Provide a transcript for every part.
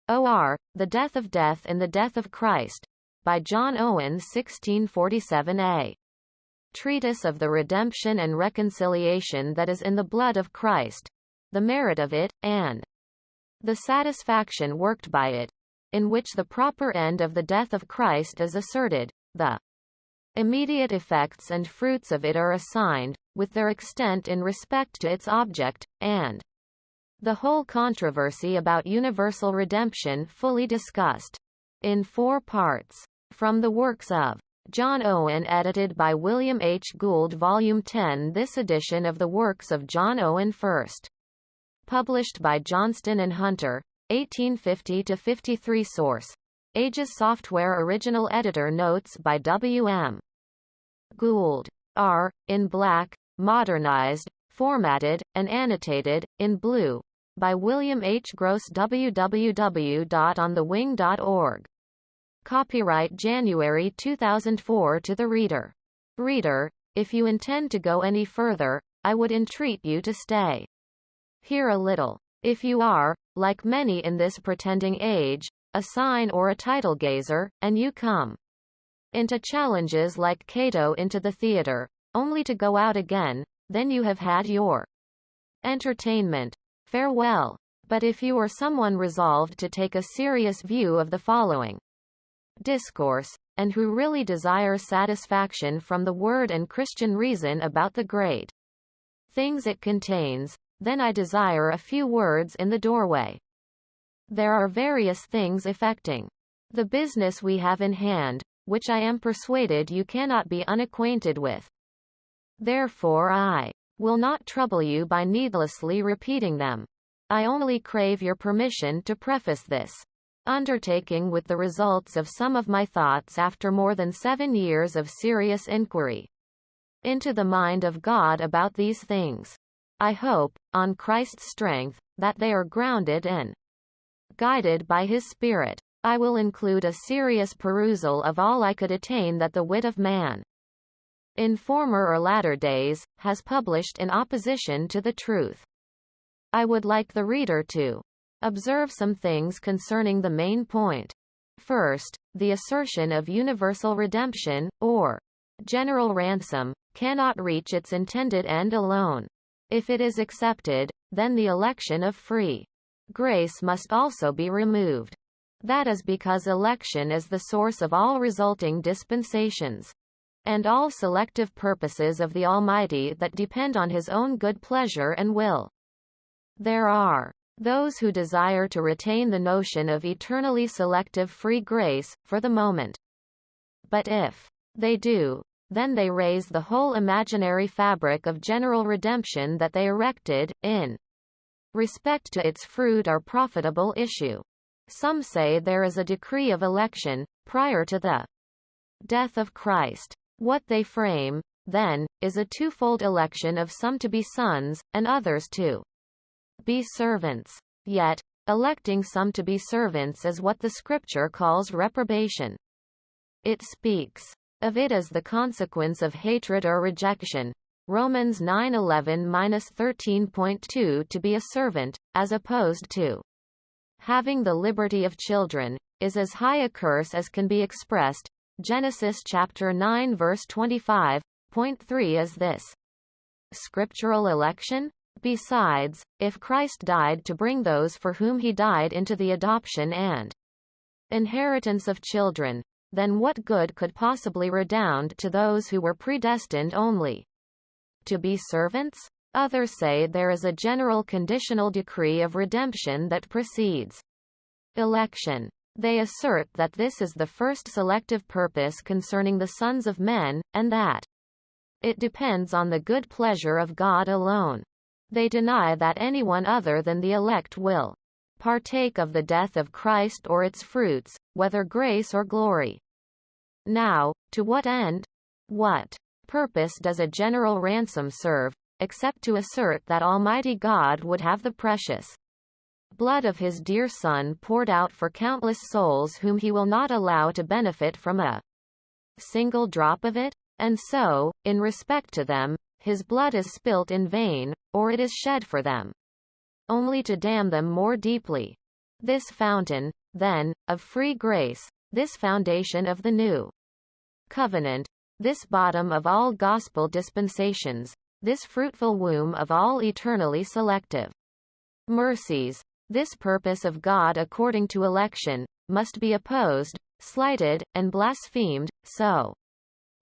or. The Death of Death and the Death of Christ, by John Owen 1647a. Treatise of the redemption and reconciliation that is in the blood of Christ, the merit of it, and the satisfaction worked by it, in which the proper end of the death of Christ is asserted, the immediate effects and fruits of it are assigned, with their extent in respect to its object, and the whole controversy about universal redemption fully discussed, in 4 parts, from the works of John Owen, edited by William H. Gould, Volume 10. This edition of the works of John Owen, first published by Johnston and Hunter, 1850-53. Source: Aegis Software. Original editor. Notes by W.M. Gould. R. in black, modernized, formatted, and annotated, in blue, by William H. Gross. www.onthewing.org. Copyright January 2004. To the reader. Reader, if you intend to go any further, I would entreat you to stay here a little. If you are, like many in this pretending age, a sign or a title gazer, and you come into challenges like Cato into the theater, only to go out again, then you have had your entertainment. Farewell. But if you are someone resolved to take a serious view of the following discourse, and who really desire satisfaction from the Word and Christian reason about the great things it contains, then I desire a few words in the doorway. There are various things affecting the business we have in hand, which I am persuaded you cannot be unacquainted with. Therefore I will not trouble you by needlessly repeating them. I only crave your permission to preface this undertaking with the results of some of my thoughts after more than 7 years of serious inquiry into the mind of God about these things. I hope, on Christ's strength, that they are grounded and guided by His Spirit. I will include a serious perusal of all I could attain that the wit of man, in former or latter days, has published in opposition to the truth. I would like the reader to observe some things concerning the main point. First, the assertion of universal redemption, or general ransom, cannot reach its intended end alone. If it is accepted, then the election of free grace must also be removed. That is because election is the source of all resulting dispensations, and all selective purposes of the Almighty that depend on His own good pleasure and will. There are those who desire to retain the notion of eternally selective free grace, for the moment. But if they do, then they raise the whole imaginary fabric of general redemption that they erected, in respect to its fruit or profitable issue. Some say there is a decree of election, prior to the death of Christ. What they frame, then, is a twofold election of some to be sons, and others to be servants. Yet, electing some to be servants is what the Scripture calls reprobation. It speaks of it as the consequence of hatred or rejection. Romans 9:11-13.2. To be a servant, as opposed to having the liberty of children, is as high a curse as can be expressed. Genesis chapter 9 verse 25.3 is this scriptural election? Besides, if Christ died to bring those for whom He died into the adoption and inheritance of children, then what good could possibly redound to those who were predestined only to be servants? Others say there is a general conditional decree of redemption that precedes election. They assert that this is the first selective purpose concerning the sons of men, and that it depends on the good pleasure of God alone. They deny that anyone other than the elect will partake of the death of Christ or its fruits, whether grace or glory. Now, to what end? What purpose does a general ransom serve, except to assert that Almighty God would have the precious blood of His dear Son poured out for countless souls whom He will not allow to benefit from a single drop of it? And so, in respect to them, His blood is spilt in vain, or it is shed for them only to damn them more deeply. This fountain, then, of free grace, this foundation of the new covenant, this bottom of all gospel dispensations, this fruitful womb of all eternally selective mercies, this purpose of God according to election, must be opposed, slighted, and blasphemed, so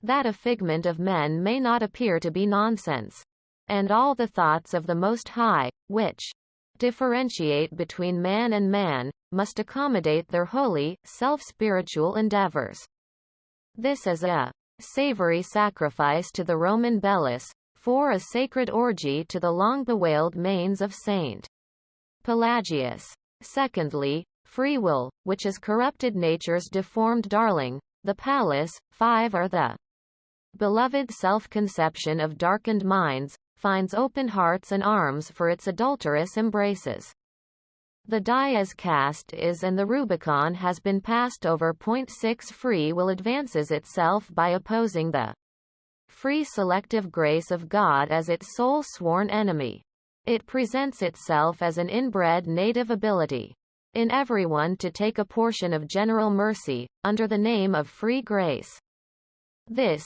that a figment of men may not appear to be nonsense. And all the thoughts of the Most High, which differentiate between man and man, must accommodate their holy, self-spiritual endeavors. This is a savory sacrifice to the Roman Belus, for a sacred orgy to the long-bewailed manes of Saint Pelagius. Secondly, free will, which is corrupted nature's deformed darling, the Pallas. 5 are the beloved self-conception of darkened minds, finds open hearts and arms for its adulterous embraces. The die is cast and the Rubicon has been passed over. 6 Free will advances itself by opposing the free selective grace of God as its sole sworn enemy. It presents itself as an inbred native ability in everyone to take a portion of general mercy, under the name of free grace. This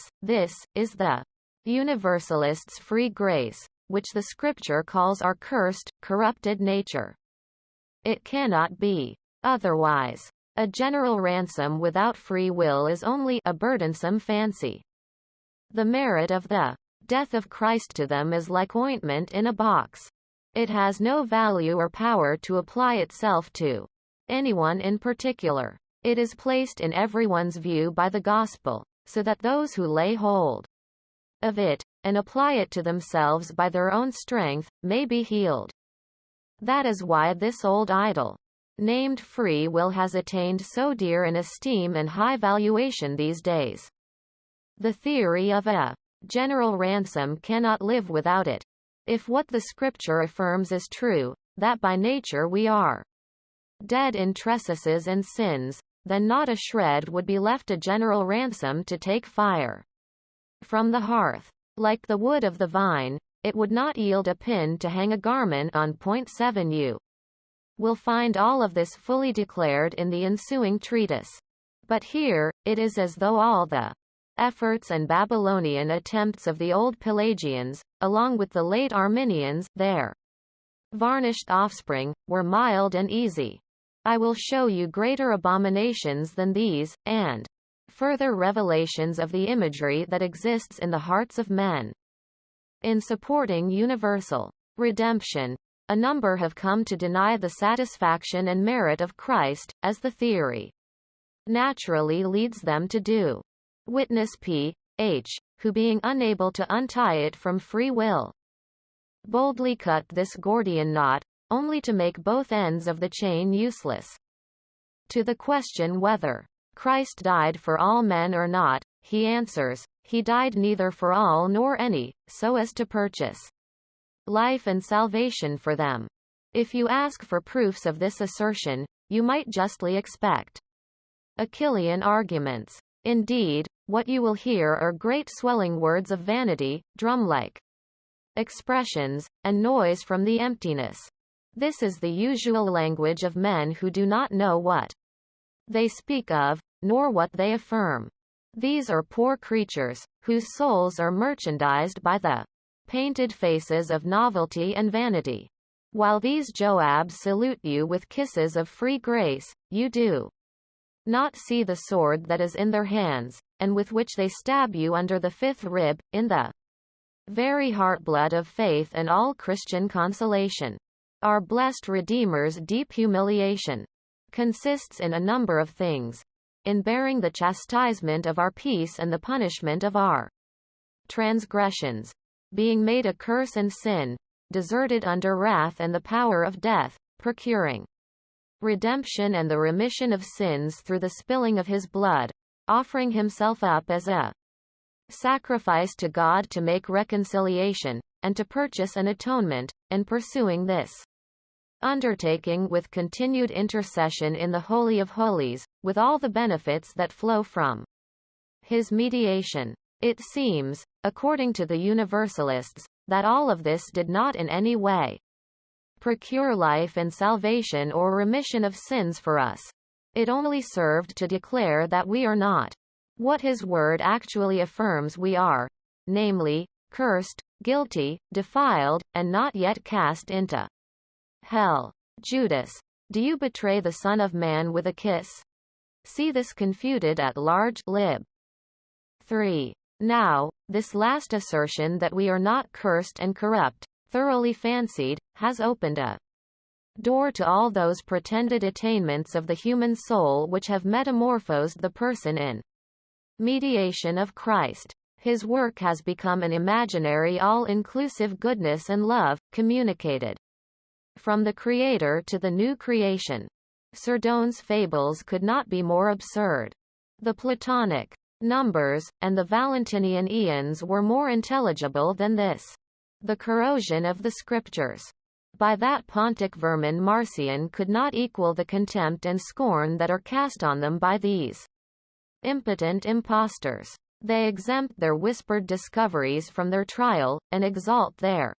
is the Universalists' free grace, which the Scripture calls our cursed, corrupted nature. It cannot be otherwise. A general ransom without free will is only a burdensome fancy. The merit of the death of Christ to them is like ointment in a box. It has no value or power to apply itself to anyone in particular. It is placed in everyone's view by the gospel, so that those who lay hold of it, and apply it to themselves by their own strength, may be healed. That is why this old idol, named free will, has attained so dear an esteem and high valuation these days. The theory of a general ransom cannot live without it. If what the Scripture affirms is true, that by nature we are dead in trespasses and sins, then not a shred would be left a general ransom to take fire from the hearth. Like the wood of the vine, it would not yield a pin to hang a garment on. 7 You will find all of this fully declared in the ensuing treatise. But here, it is as though all the efforts and Babylonian attempts of the old Pelagians, along with the late Arminians, their varnished offspring, were mild and easy. I will show you greater abominations than these, and further revelations of the imagery that exists in the hearts of men. In supporting universal redemption, a number have come to deny the satisfaction and merit of Christ, as the theory naturally leads them to do. Witness P.H., who being unable to untie it from free will, boldly cut this Gordian knot, only to make both ends of the chain useless. To the question whether Christ died for all men or not, he answers, he died neither for all nor any, so as to purchase life and salvation for them. If you ask for proofs of this assertion, you might justly expect Achillean arguments. Indeed, what you will hear are great swelling words of vanity, drum-like expressions, and noise from the emptiness. This is the usual language of men who do not know what they speak of, nor what they affirm. These are poor creatures, whose souls are merchandised by the painted faces of novelty and vanity. While these Joabs salute you with kisses of free grace, you do not see the sword that is in their hands, and with which they stab you under the 5th rib, in the very heartblood of faith and all Christian consolation. Our blessed Redeemer's deep humiliation consists in a number of things. In bearing the chastisement of our peace and the punishment of our transgressions, being made a curse and sin, deserted under wrath and the power of death, procuring redemption and the remission of sins through the spilling of his blood, offering himself up as a sacrifice to God to make reconciliation, and to purchase an atonement, and pursuing this undertaking with continued intercession in the Holy of Holies, with all the benefits that flow from his mediation. It seems, according to the Universalists, that all of this did not in any way procure life and salvation or remission of sins for us. It only served to declare that we are not what his word actually affirms we are, namely, cursed, guilty, defiled, and not yet cast into hell. Judas, do you betray the Son of Man with a kiss? See this confuted at large, lib. 3. Now, this last assertion that we are not cursed and corrupt, thoroughly fancied, has opened a door to all those pretended attainments of the human soul which have metamorphosed the person in mediation of Christ. His work has become an imaginary all-inclusive goodness and love, communicated from the Creator to the new creation. Serdon's fables could not be more absurd. The Platonic numbers, and the Valentinian aeons were more intelligible than this. The corrosion of the Scriptures by that Pontic vermin Marcion could not equal the contempt and scorn that are cast on them by these impotent impostors. They exempt their whispered discoveries from their trial, and exalt their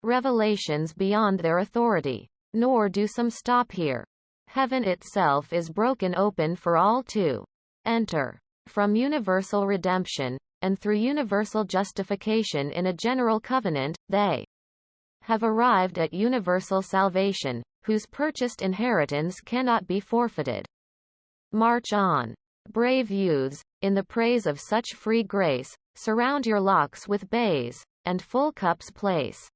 revelations beyond their authority. Nor do some stop here. Heaven itself is broken open for all to enter. From universal redemption, and through universal justification in a general covenant, they have arrived at universal salvation, whose purchased inheritance cannot be forfeited. March on, brave youths, in the praise of such free grace, surround your locks with bays, and full cups place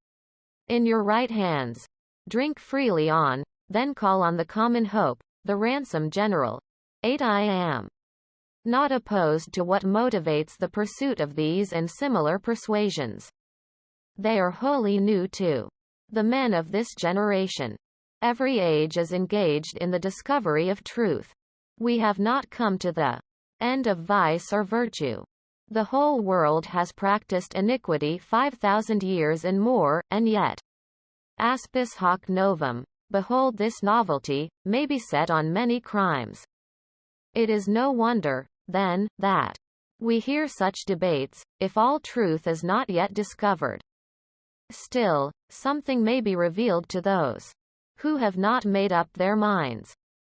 in your right hands. Drink freely on, then call on the common hope, the ransom general. 8. I am not opposed to what motivates the pursuit of these and similar persuasions. They are wholly new to the men of this generation. Every age is engaged in the discovery of truth. We have not come to the end of vice or virtue. The whole world has practiced iniquity 5,000 years and more, and yet, aspis hoc novum, behold this novelty, may be set on many crimes. It is no wonder, then, that we hear such debates, if all truth is not yet discovered. Still, something may be revealed to those who have not made up their minds.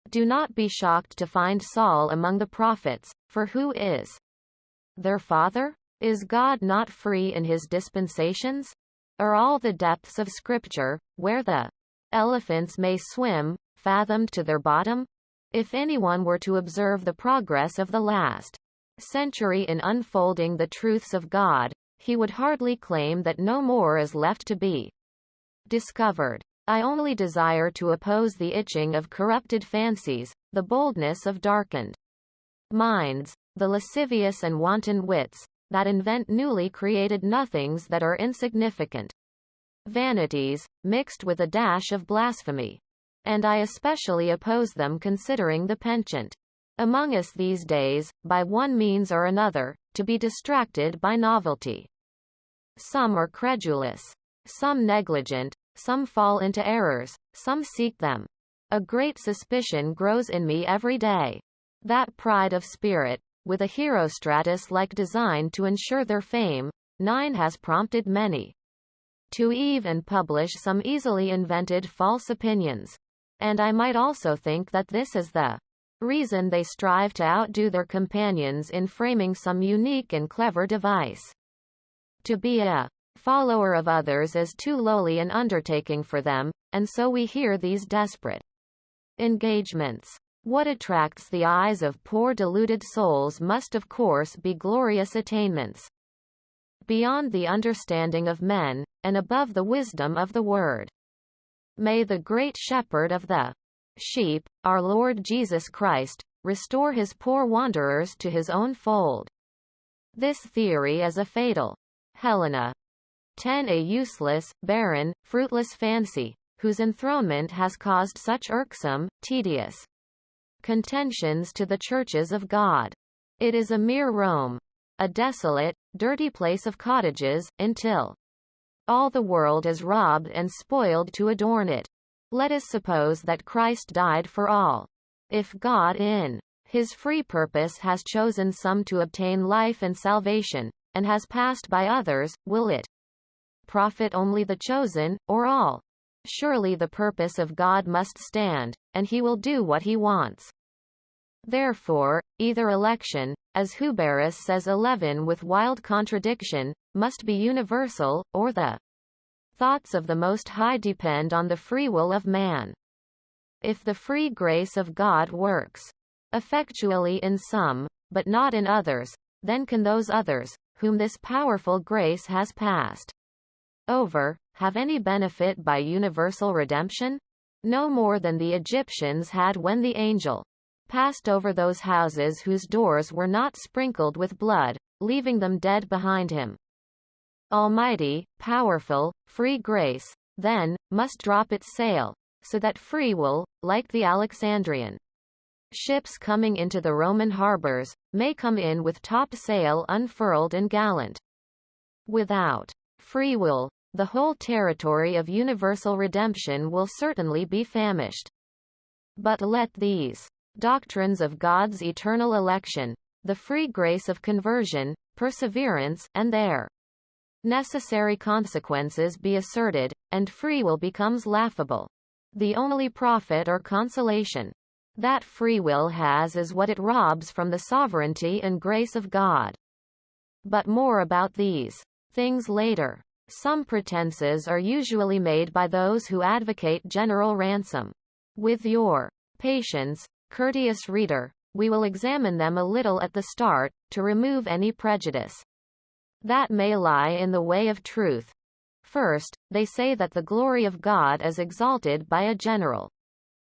Do not be shocked to find Saul among the prophets, for who is their father? Is God not free in his dispensations? Are all the depths of Scripture, where the elephants may swim, fathomed to their bottom? If anyone were to observe the progress of the last century in unfolding the truths of God, he would hardly claim that no more is left to be discovered. I only desire to oppose the itching of corrupted fancies, the boldness of darkened minds, the lascivious and wanton wits, that invent newly created nothings that are insignificant vanities, mixed with a dash of blasphemy. And I especially oppose them considering the penchant among us these days, by one means or another, to be distracted by novelty. Some are credulous, some negligent, some fall into errors, some seek them. A great suspicion grows in me every day. That pride of spirit, with a Herostratus-like design to ensure their fame, 9 has prompted many to even publish some easily invented false opinions. And I might also think that this is the reason they strive to outdo their companions in framing some unique and clever device. To be a follower of others is too lowly an undertaking for them, and so we hear these desperate engagements. What attracts the eyes of poor deluded souls must of course be glorious attainments beyond the understanding of men, and above the wisdom of the Word. May the great shepherd of the sheep, our Lord Jesus Christ, restore his poor wanderers to his own fold. This theory is a fatal Helena. 10. A useless, barren, fruitless fancy, whose enthronement has caused such irksome, tedious contentions to the churches of God. It is a mere Rome, a desolate, dirty place of cottages, until all the world is robbed and spoiled to adorn it. Let us suppose that Christ died for all. If God in his free purpose has chosen some to obtain life and salvation, and has passed by others, will it profit only the chosen, or all? Surely the purpose of God must stand, and he will do what he wants. Therefore, either election, as Huberus says 11 with wild contradiction, must be universal, or the thoughts of the Most High depend on the free will of man. If the free grace of God works effectually in some, but not in others, then can those others, whom this powerful grace has passed over, have any benefit by universal redemption? No more than the Egyptians had when the angel passed over those houses whose doors were not sprinkled with blood, leaving them dead behind him. Almighty, powerful, free grace, then, must drop its sail, so that free will, like the Alexandrian ships coming into the Roman harbors, may come in with top sail unfurled and gallant. Without free will, the whole territory of universal redemption will certainly be famished. But let these doctrines of God's eternal election, the free grace of conversion, perseverance, and their necessary consequences be asserted, and free will becomes laughable. The only profit or consolation that free will has is what it robs from the sovereignty and grace of God. But more about these things later. Some pretenses are usually made by those who advocate general ransom. With your patience, courteous reader, we will examine them a little at the start, to remove any prejudice that may lie in the way of truth. First, they say that the glory of God is exalted by a general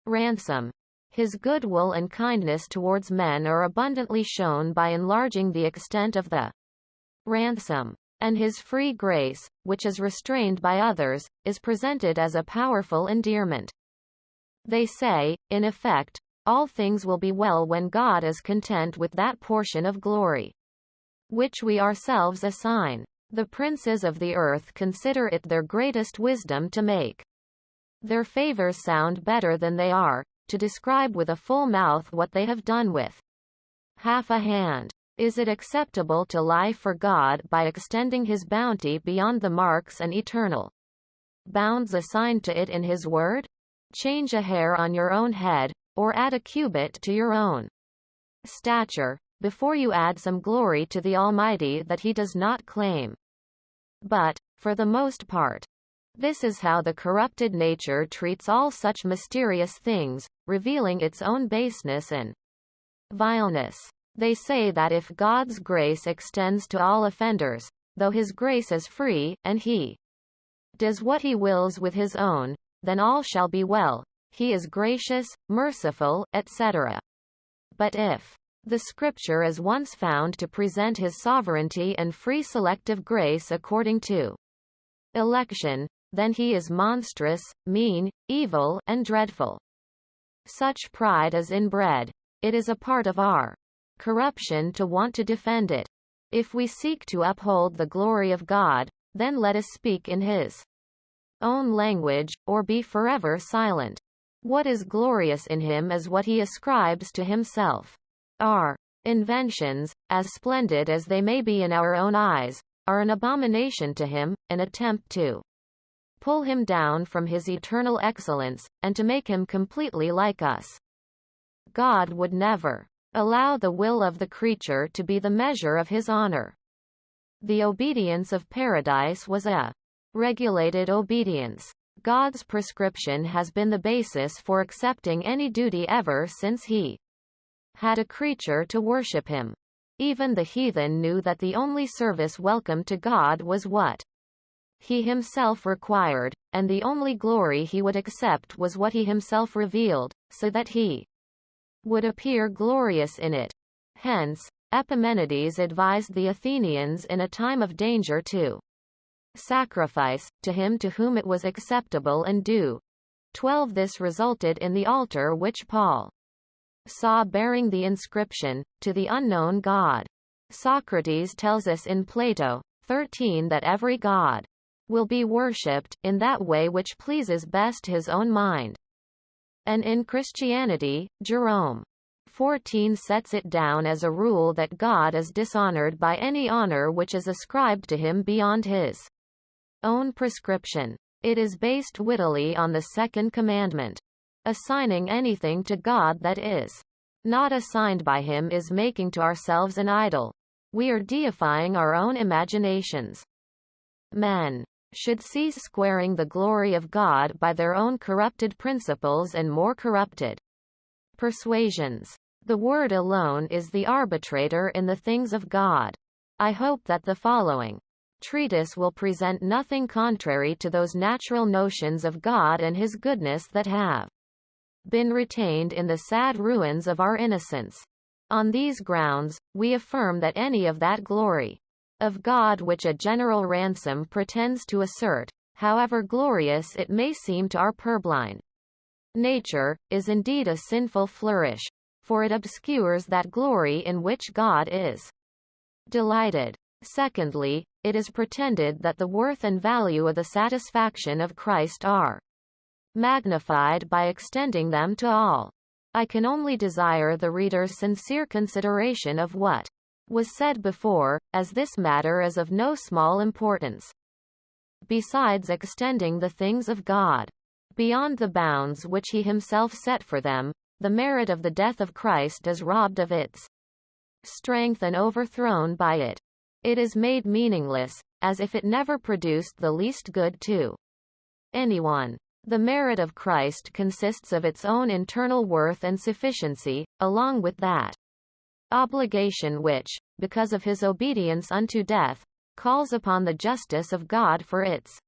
ransom. His goodwill and kindness towards men are abundantly shown by enlarging the extent of the ransom. And his free grace, which is restrained by others, is presented as a powerful endearment. They say, in effect, all things will be well when God is content with that portion of glory which we ourselves assign. The princes of the earth consider it their greatest wisdom to make their favors sound better than they are, to describe with a full mouth what they have done with half a hand. Is it acceptable to lie for God by extending his bounty beyond the marks and eternal bounds assigned to it in his word? Change a hair on your own head, or add a cubit to your own stature, before you add some glory to the Almighty that he does not claim. But, for the most part, this is how the corrupted nature treats all such mysterious things, revealing its own baseness and vileness. They say that if God's grace extends to all offenders, though his grace is free, and he does what he wills with his own, then all shall be well, he is gracious, merciful, etc. But if the Scripture is once found to present his sovereignty and free selective grace according to election, then he is monstrous, mean, evil, and dreadful. Such pride is inbred. It is a part of our corruption to want to defend it. If we seek to uphold the glory of God, then let us speak in his own language, or be forever silent. What is glorious in him is what he ascribes to himself. Our inventions, as splendid as they may be in our own eyes, are an abomination to him, an attempt to pull him down from his eternal excellence, and to make him completely like us. God would never allow the will of the creature to be the measure of his honor. The obedience of paradise was a regulated obedience. God's prescription has been the basis for accepting any duty ever since he had a creature to worship him. Even the heathen knew that the only service welcome to God was what he himself required, and the only glory he would accept was what he himself revealed, so that he would appear glorious in it. Hence, Epimenides advised the Athenians in a time of danger to sacrifice, to him to whom it was acceptable and due. 12 This resulted in the altar which Paul saw bearing the inscription, "To the unknown God." Socrates tells us in Plato 13 that every god will be worshipped, in that way which pleases best his own mind. And in Christianity, Jerome 14 sets it down as a rule that God is dishonored by any honor which is ascribed to him beyond his own prescription. It is based wittily on the second commandment. Assigning anything to God that is not assigned by him is making to ourselves an idol. We are deifying our own imaginations. Men should cease squaring the glory of God by their own corrupted principles and more corrupted persuasions. The Word alone is the arbitrator in the things of God. I hope that the following treatise will present nothing contrary to those natural notions of God and His goodness that have been retained in the sad ruins of our innocence. On these grounds, we affirm that any of that glory of God which a general ransom pretends to assert, however glorious it may seem to our purblind nature, is indeed a sinful flourish, for it obscures that glory in which God is delighted. Secondly, it is pretended that the worth and value of the satisfaction of Christ are magnified by extending them to all. I can only desire the reader's sincere consideration of what was said before, as this matter is of no small importance. Besides extending the things of God beyond the bounds which he himself set for them, the merit of the death of Christ is robbed of its strength and overthrown by it. It is made meaningless, as if it never produced the least good to anyone. The merit of Christ consists of its own internal worth and sufficiency, along with that obligation which, because of his obedience unto death, calls upon the justice of God for its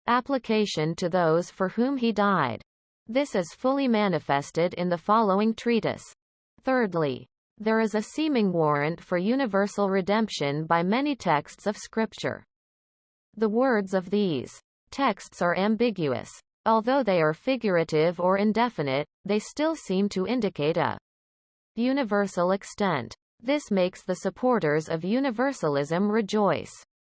application to those for whom he died. This is fully manifested in the following treatise. Thirdly, there is a seeming warrant for universal redemption by many texts of Scripture. The words of these texts are ambiguous. Although they are figurative or indefinite, they still seem to indicate a universal extent. This makes the supporters of universalism rejoice.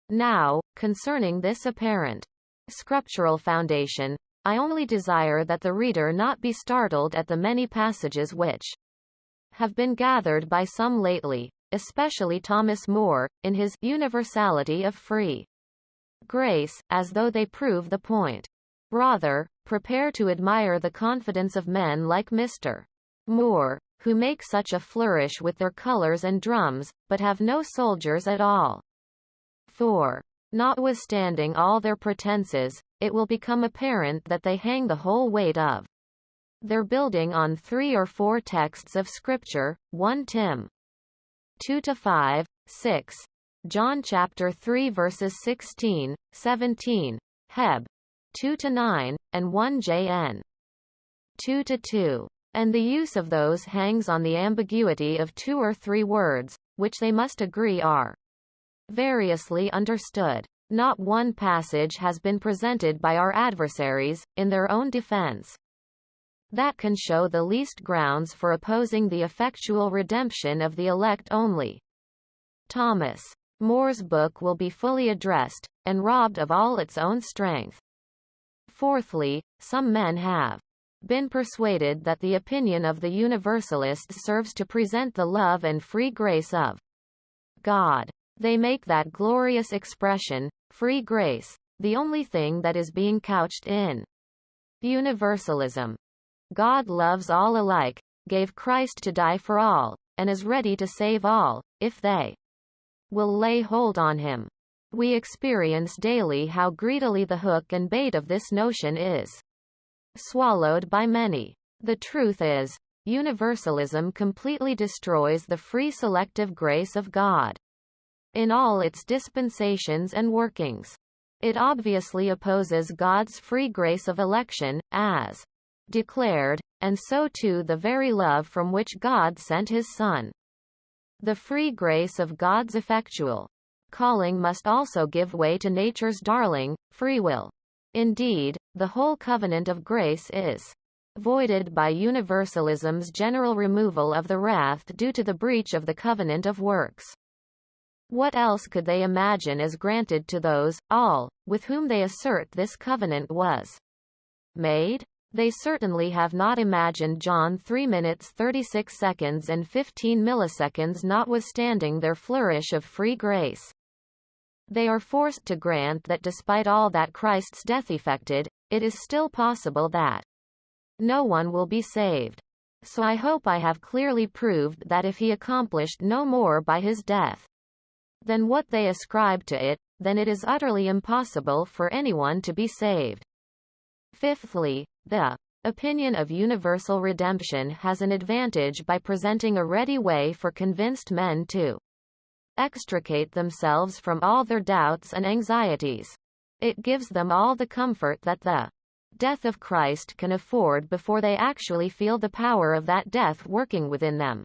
Now, concerning this apparent scriptural foundation, I only desire that the reader not be startled at the many passages which have been gathered by some lately, especially Thomas More, in his Universality of Free Grace, as though they prove the point. Rather, prepare to admire the confidence of men like Mr. More, who make such a flourish with their colors and drums, but have no soldiers at all. For, notwithstanding all their pretenses, it will become apparent that they hang the whole weight of their building on 3 or 4 texts of Scripture, 1 Tim 2-5, 6, John chapter 3 verses 16, 17, Heb 2-9, and 1 Jn 2-2. And the use of those hangs on the ambiguity of 2 or 3 words, which they must agree are variously understood. Not one passage has been presented by our adversaries, in their own defense, that can show the least grounds for opposing the effectual redemption of the elect only. Thomas More's book will be fully addressed, and robbed of all its own strength. Fourthly, some men have been persuaded that the opinion of the Universalists serves to present the love and free grace of God. They make that glorious expression, free grace, the only thing that is being couched in universalism. God loves all alike, gave Christ to die for all, and is ready to save all, if they will lay hold on him. We experience daily how greedily the hook and bait of this notion is swallowed by many. The truth is, universalism completely destroys the free selective grace of God in all its dispensations and workings. It obviously opposes God's free grace of election, as declared, and so too the very love from which God sent his Son. The free grace of God's effectual calling must also give way to nature's darling, free will. Indeed, the whole covenant of grace is voided by universalism's general removal of the wrath due to the breach of the covenant of works. What else could they imagine as granted to those, all, with whom they assert this covenant was made? They certainly have not imagined John 3 minutes 36 seconds and 15 milliseconds notwithstanding their flourish of free grace. They are forced to grant that despite all that Christ's death effected, it is still possible that no one will be saved. So I hope I have clearly proved that if he accomplished no more by his death than what they ascribe to it, then it is utterly impossible for anyone to be saved. Fifthly, the opinion of universal redemption has an advantage by presenting a ready way for convinced men to extricate themselves from all their doubts and anxieties. It gives them all the comfort that the death of Christ can afford before they actually feel the power of that death working within them.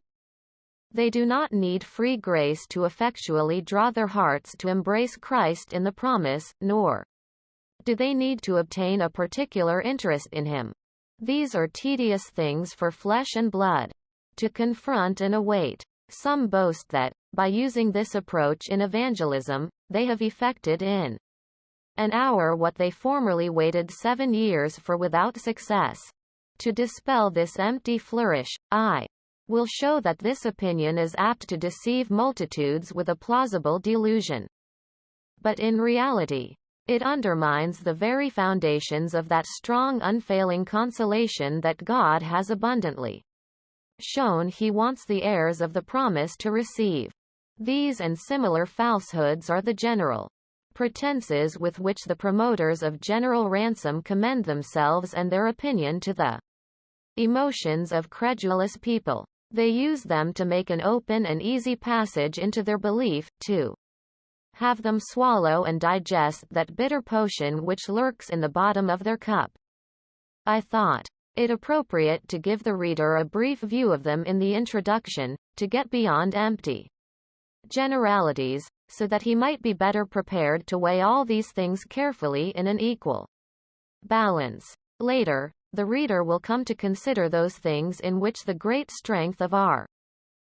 They do not need free grace to effectually draw their hearts to embrace Christ in the promise, nor do they need to obtain a particular interest in him. These are tedious things for flesh and blood to confront and await. Some boast that, by using this approach in evangelism, they have effected in an hour what they formerly waited 7 years for without success. To dispel this empty flourish, I will show that this opinion is apt to deceive multitudes with a plausible delusion. But in reality, it undermines the very foundations of that strong unfailing consolation that God has abundantly shown he wants the heirs of the promise to receive. These and similar falsehoods are the general pretenses with which the promoters of general ransom commend themselves and their opinion to the emotions of credulous people. They use them to make an open and easy passage into their belief, to have them swallow and digest that bitter potion which lurks in the bottom of their cup. I thought it appropriate to give the reader a brief view of them in the introduction, to get beyond empty generalities, so that he might be better prepared to weigh all these things carefully in an equal balance. Later, the reader will come to consider those things in which the great strength of our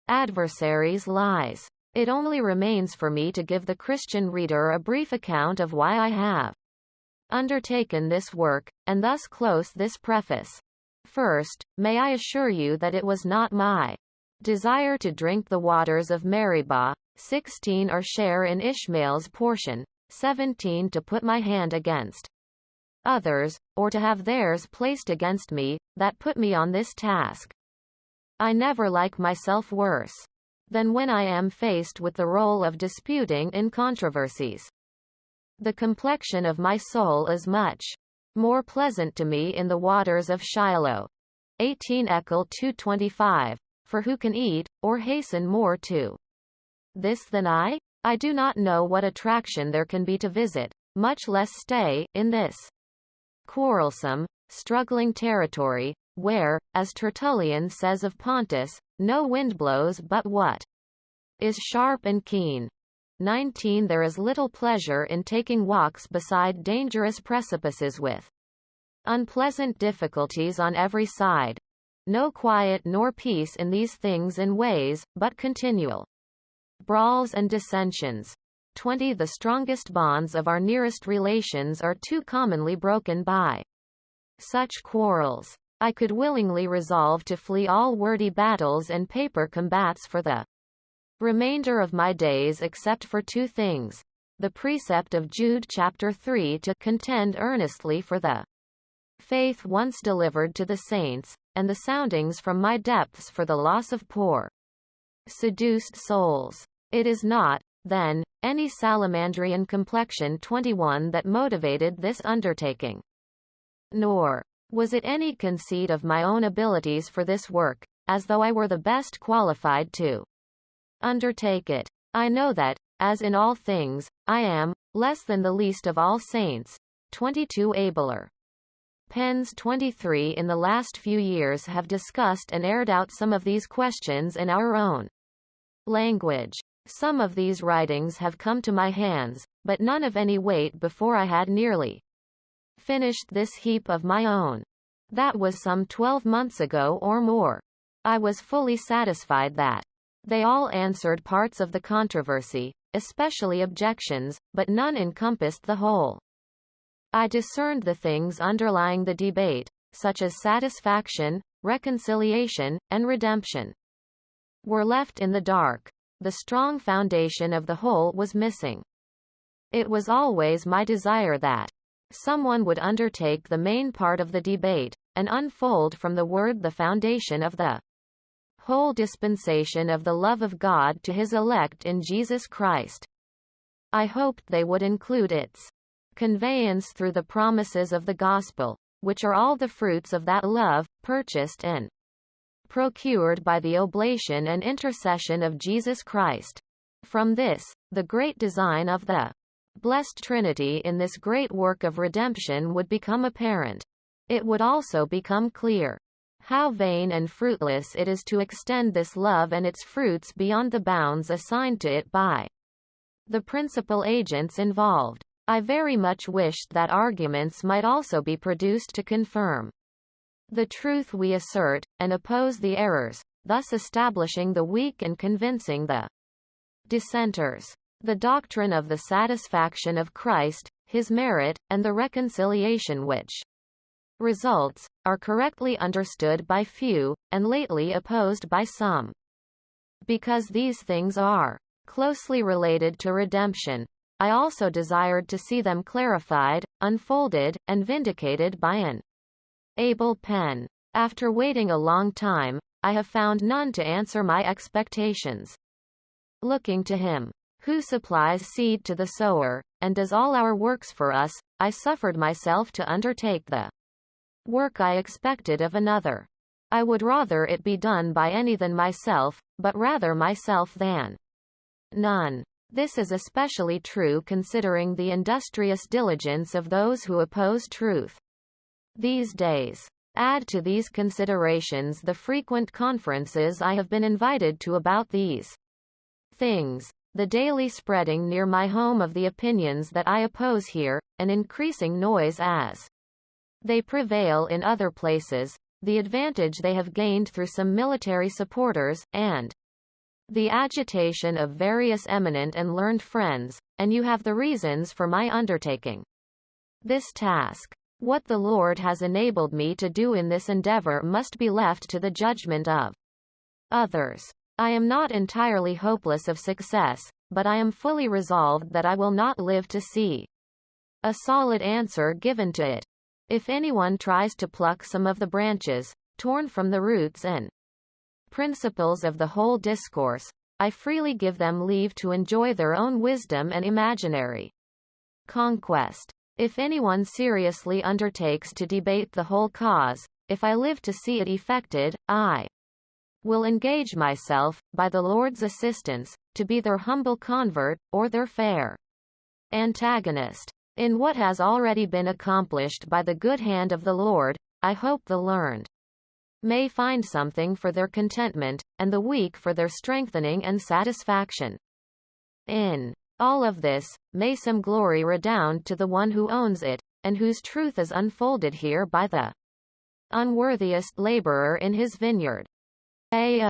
adversaries lies. It only remains for me to give the Christian reader a brief account of why I have undertaken this work, and thus close this preface. First, may I assure you that it was not my desire to drink the waters of Meribah, 16 or share in Ishmael's portion, 17 to put my hand against others, or to have theirs placed against me, that put me on this task. I never like myself worse than when I am faced with the role of disputing in controversies. The complexion of my soul is much more pleasant to me in the waters of Shiloh. 18 Eccle 2:25. For who can eat, or hasten more to this than I? I do not know what attraction there can be to visit, much less stay, in this quarrelsome, struggling territory, where, as Tertullian says of Pontus, no wind blows but what is sharp and keen. 19 There is little pleasure in taking walks beside dangerous precipices with unpleasant difficulties on every side. No quiet nor peace in these things and ways, but continual brawls and dissensions. 20 The strongest bonds of our nearest relations are too commonly broken by such quarrels. I could willingly resolve to flee all wordy battles and paper combats for the remainder of my days except for 2 things. The precept of Jude chapter 3 to contend earnestly for the faith once delivered to the saints, and the soundings from my depths for the loss of poor seduced souls. It is not, then, any salamandrian complexion 21 that motivated this undertaking. Nor was it any conceit of my own abilities for this work, as though I were the best qualified to undertake it. I know that, as in all things, I am less than the least of all saints. 22 Abler. Pens 23 in the last few years have discussed and aired out some of these questions in our own language. Some of these writings have come to my hands, but none of any weight before I had nearly finished this heap of my own. That was some 12 months ago or more. I was fully satisfied that they all answered parts of the controversy, especially objections, but none encompassed the whole. I discerned the things underlying the debate, such as satisfaction, reconciliation, and redemption, were left in the dark. The strong foundation of the whole was missing. It was always my desire that someone would undertake the main part of the debate, and unfold from the Word the foundation of the whole dispensation of the love of God to His elect in Jesus Christ. I hoped they would include its conveyance through the promises of the gospel, which are all the fruits of that love, purchased and procured by the oblation and intercession of Jesus Christ. From this, the great design of the blessed Trinity in this great work of redemption would become apparent. It would also become clear how vain and fruitless it is to extend this love and its fruits beyond the bounds assigned to it by the principal agents involved. I very much wished that arguments might also be produced to confirm the truth we assert, and oppose the errors, thus establishing the weak and convincing the dissenters. The doctrine of the satisfaction of Christ, His merit, and the reconciliation which results, are correctly understood by few, and lately opposed by some. Because these things are closely related to redemption, I also desired to see them clarified, unfolded, and vindicated by an able pen. After waiting a long time, I have found none to answer my expectations. Looking to Him who supplies seed to the sower, and does all our works for us, I suffered myself to undertake the work I expected of another. I would rather it be done by any than myself, but rather myself than none. This is especially true considering the industrious diligence of those who oppose truth these days. Add to these considerations the frequent conferences I have been invited to about these things, the daily spreading near my home of the opinions that I oppose here, an increasing noise as they prevail in other places, the advantage they have gained through some military supporters, and the agitation of various eminent and learned friends, and you have the reasons for my undertaking this task. What the Lord has enabled me to do in this endeavor must be left to the judgment of others. I am not entirely hopeless of success, but I am fully resolved that I will not live to see a solid answer given to it. If anyone tries to pluck some of the branches, torn from the roots and principles of the whole discourse, I freely give them leave to enjoy their own wisdom and imaginary conquest. If anyone seriously undertakes to debate the whole cause, if I live to see it effected, I will engage myself, by the Lord's assistance, to be their humble convert, or their fair antagonist. In what has already been accomplished by the good hand of the Lord, I hope the learned may find something for their contentment, and the weak for their strengthening and satisfaction. In all of this, may some glory redound to the one who owns it, and whose truth is unfolded here by the unworthiest laborer in his vineyard. A.